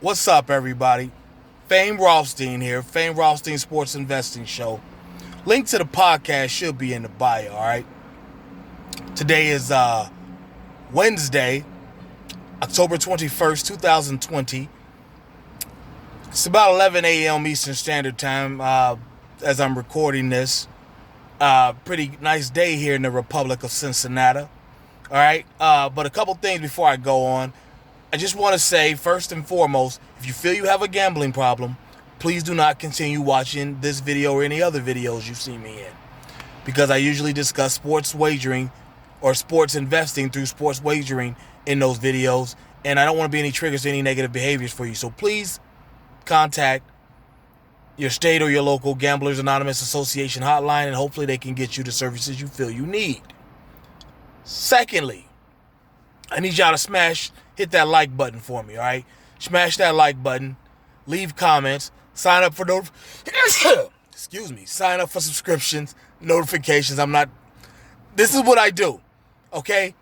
What's up, everybody? Fame Rothstein here, Fame Rothstein Sports Investing Show. Link to the podcast should be in the bio, all right? Today is Wednesday, October 21st, 2020. It's about 11 a.m. Eastern Standard Time as I'm recording this. Pretty nice day here in the Republic of Cincinnati. All right, but a couple things before I go on. I just want to say, first and foremost, if you feel you have a gambling problem, please do not continue watching this video or any other videos you see me in. Because I usually discuss sports wagering or sports investing through sports wagering in those videos. And I don't want to be any triggers to any negative behaviors for you. So please contact your state or your local Gamblers Anonymous Association hotline, and hopefully they can get you the services you feel you need. Secondly, I need y'all to hit that like button for me, all right? Smash that like button, leave comments, sign up for sign up for subscriptions, notifications. This is what I do, okay?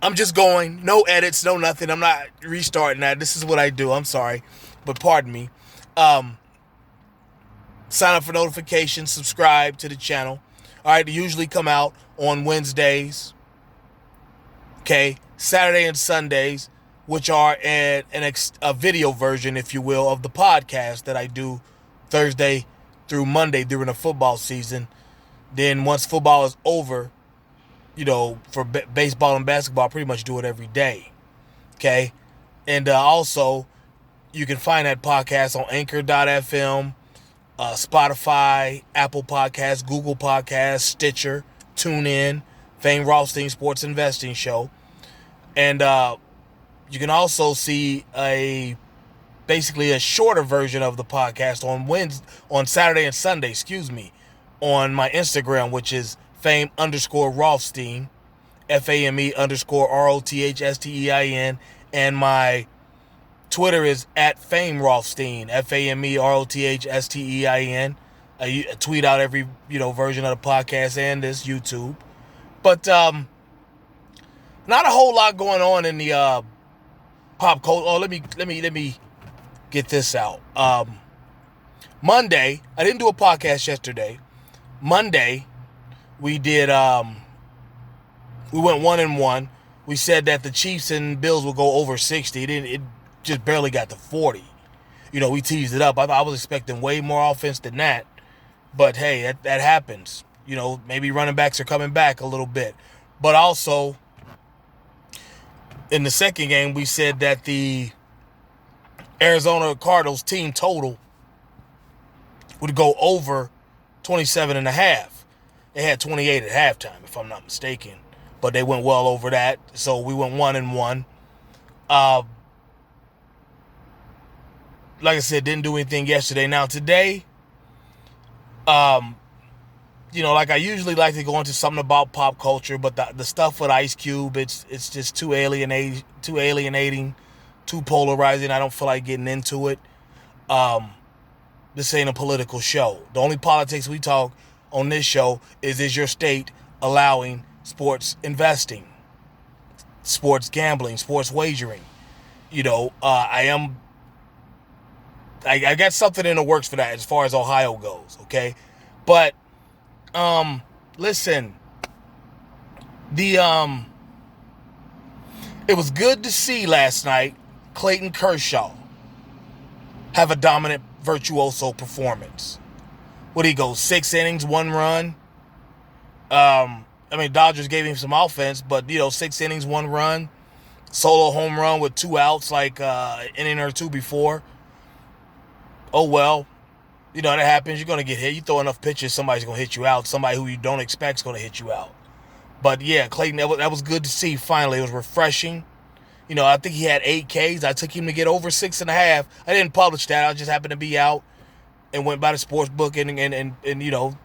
I'm just going, no edits, no nothing. I'm not restarting that. This is what I do. I'm sorry, but pardon me. Sign up for notifications, subscribe to the channel. All right, they usually come out on Wednesdays, okay? Saturday and Sundays, which are a video version, if you will, of the podcast that I do Thursday through Monday during the football season. Then once football is over, for baseball and basketball, I pretty much do it every day. Okay? And also, you can find that podcast on Anchor.fm, Spotify, Apple Podcasts, Google Podcasts, Stitcher, TuneIn, Fame Rothstein Sports Investing Show. And you can also see basically a shorter version of the podcast on Saturday and Sunday, on my Instagram, which is Fame_Rothstein, FAME_ROTHSTEIN, and my Twitter is at Fame Rothstein, FAMEROTHSTEIN. I tweet out every version of the podcast and this YouTube, but not a whole lot going on in the pop culture. Oh, let me get this out. Monday, I didn't do a podcast yesterday. Monday, we did. We went 1-1. We said that the Chiefs and Bills would go over 60. It just barely got to 40. We teased it up. I was expecting way more offense than that, but hey, that happens. Maybe running backs are coming back a little bit, but also, in the second game, we said that the Arizona Cardinals team total would go over 27.5. They had 28 at halftime, if I'm not mistaken, but they went well over that. So we went 1-1. Like I said, didn't do anything yesterday. Now today, like I usually like to go into something about pop culture, but the stuff with Ice Cube, it's just too alienating, too polarizing. I don't feel like getting into it. This ain't a political show. The only politics we talk on this show is your state allowing sports investing, sports gambling, sports wagering? I got something in the works for that as far as Ohio goes, okay? But listen, it was good to see last night Clayton Kershaw have a dominant virtuoso performance. What did he go, 6 innings, 1 run? Dodgers gave him some offense, but 6 innings, 1 run, solo home run with 2 outs, like an inning or 2 before. Oh well. That happens. You're going to get hit. You throw enough pitches, somebody's going to hit you out. Somebody who you don't expect is going to hit you out. But, yeah, Clayton, that was good to see finally. It was refreshing. I think he had 8 Ks. I took him to get over 6.5. I didn't publish that. I just happened to be out and went by the sports book and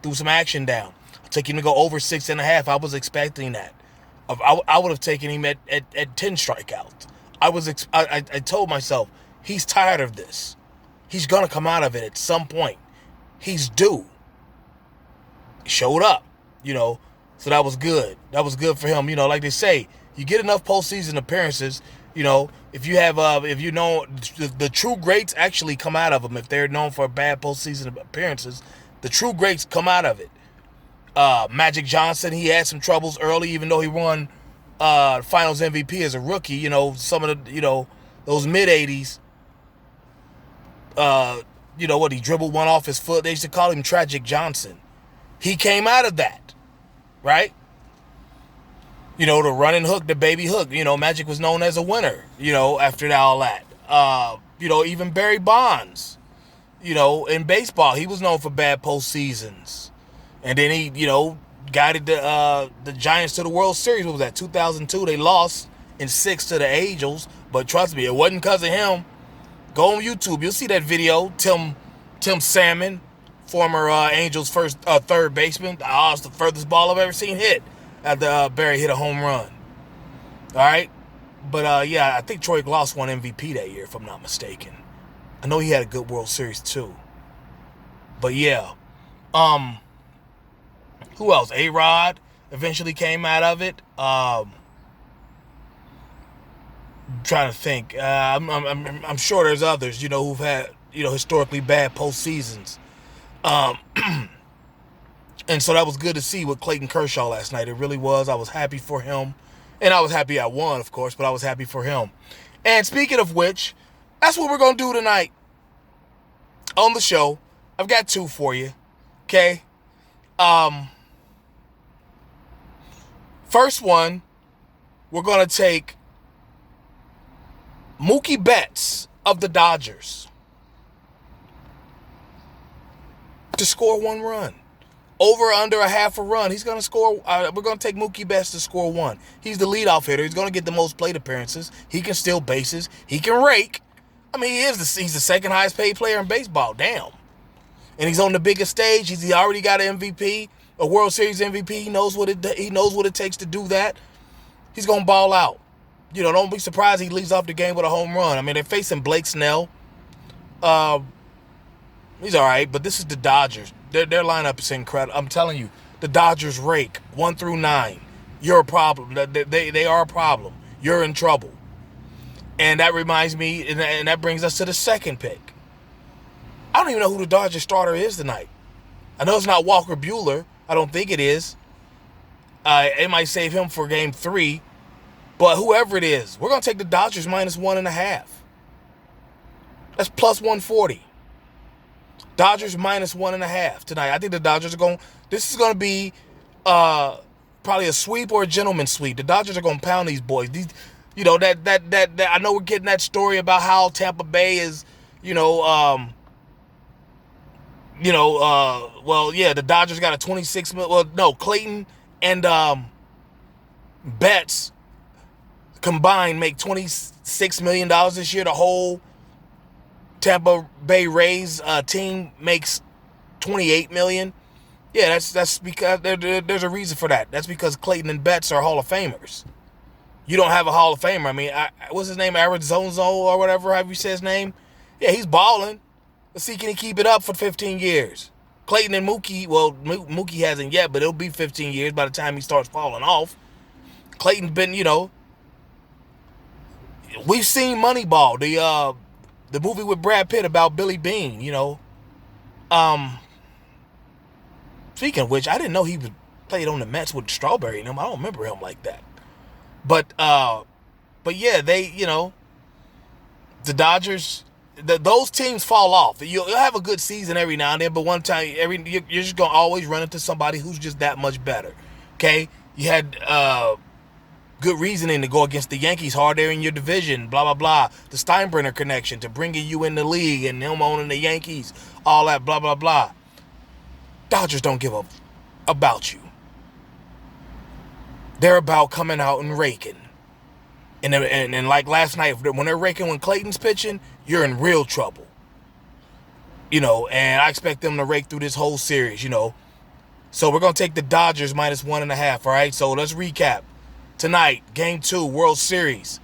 threw some action down. I took him to go over 6.5. I was expecting that. I would have taken him at 10 strikeouts. I told myself, he's tired of this. He's going to come out of it at some point. He's due. He showed up, so that was good. That was good for him. Like they say, you get enough postseason appearances, If you have, if you know, the true greats actually come out of them. If they're known for bad postseason appearances, the true greats come out of it. Magic Johnson, he had some troubles early, even though he won Finals MVP as a rookie. Some of the, those mid '80s. He dribbled one off his foot. They used to call him Tragic Johnson. He came out of that, right? The running hook, the baby hook. Magic was known as a winner, after all that. Even Barry Bonds, in baseball, he was known for bad postseasons. And then he, guided the Giants to the World Series. What was that, 2002? They lost in 6 to the Angels. But trust me, it wasn't because of him. Go on YouTube. You'll see that video. Tim Salmon, former Angels third baseman. It's the furthest ball I've ever seen hit after Barry hit a home run. All right? But, I think Troy Gloss won MVP that year, if I'm not mistaken. I know he had a good World Series, too. But, yeah. Who else? A-Rod eventually came out of it. I'm trying to think. I'm sure there's others, who've had, historically bad postseasons. And so that was good to see with Clayton Kershaw last night. It really was. I was happy for him. And I was happy I won, of course, but I was happy for him. And speaking of which, that's what we're going to do tonight on the show. I've got 2 for you. Okay? First one, we're going to take Mookie Betts of the Dodgers to score 1 run. Over or under a half a run. He's going to score. We're going to take Mookie Betts to score 1. He's the leadoff hitter. He's going to get the most plate appearances. He can steal bases. He can rake. I mean, he's the second highest paid player in baseball. Damn. And he's on the biggest stage. He already got an MVP, a World Series MVP. He knows what it takes to do that. He's going to ball out. Don't be surprised he leads off the game with a home run. I mean, they're facing Blake Snell. He's all right, but this is the Dodgers. Their lineup is incredible. I'm telling you, the Dodgers rake 1 through 9. You're a problem. They are a problem. You're in trouble. And that reminds me, and that brings us to the second pick. I don't even know who the Dodgers starter is tonight. I know it's not Walker Buehler. I don't think it is. It might save him for game 3. But whoever it is, we're going to take the Dodgers minus 1.5. That's plus 140. Dodgers minus 1.5 tonight. I think the Dodgers are going. This is going to be probably a sweep or a gentleman's sweep. The Dodgers are going to pound these boys. That I know we're getting that story about how Tampa Bay is, the Dodgers got a 26 million. Well, no, Clayton and Betts combined make $26 million this year. The whole Tampa Bay Rays team makes $28 million. Yeah, that's because there's a reason for that. That's because Clayton and Betts are Hall of Famers. You don't have a Hall of Famer. I mean, what's his name? Arizona or whatever, however you say his name. Yeah, he's balling. Let's see, can he keep it up for 15 years? Clayton and Mookie, well, Mookie hasn't yet, but it'll be 15 years by the time he starts falling off. Clayton's been, we've seen Moneyball, the movie with Brad Pitt about Billy Bean, Speaking of which, I didn't know he played on the Mets with Strawberry in him. I don't remember him like that. But yeah, they, the Dodgers, those teams fall off. You'll have a good season every now and then, but one time, you're just going to always run into somebody who's just that much better. Okay? You had good reasoning to go against the Yankees hard there in your division, blah, blah, blah. The Steinbrenner connection to bringing you in the league and him owning the Yankees, all that, blah, blah, blah. Dodgers don't give up about you. They're about coming out and raking. And like last night, when they're raking when Clayton's pitching, you're in real trouble. And I expect them to rake through this whole series, So we're going to take the Dodgers minus 1.5, all right? So let's recap. Tonight, Game 2, World Series.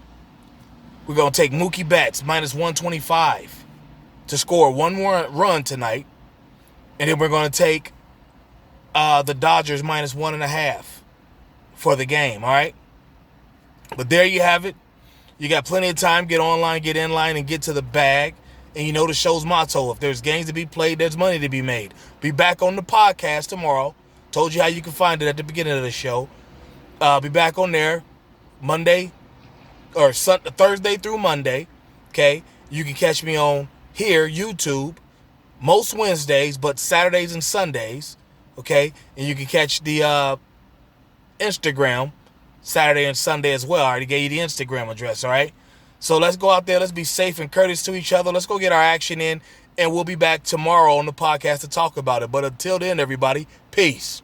We're going to take Mookie Betts minus 125 to score 1 more run tonight. And then we're going to take the Dodgers minus 1.5 for the game, all right? But there you have it. You got plenty of time. Get online, get in line, and get to the bag. And you know the show's motto. If there's games to be played, there's money to be made. Be back on the podcast tomorrow. Told you how you can find it at the beginning of the show. Be back on there Monday or Thursday through Monday. Okay? You can catch me on here, YouTube, most Wednesdays, but Saturdays and Sundays. Okay? And you can catch the Instagram Saturday and Sunday as well. I already gave you the Instagram address, all right? So let's go out there. Let's be safe and courteous to each other. Let's go get our action in, and we'll be back tomorrow on the podcast to talk about it. But until then, everybody, peace.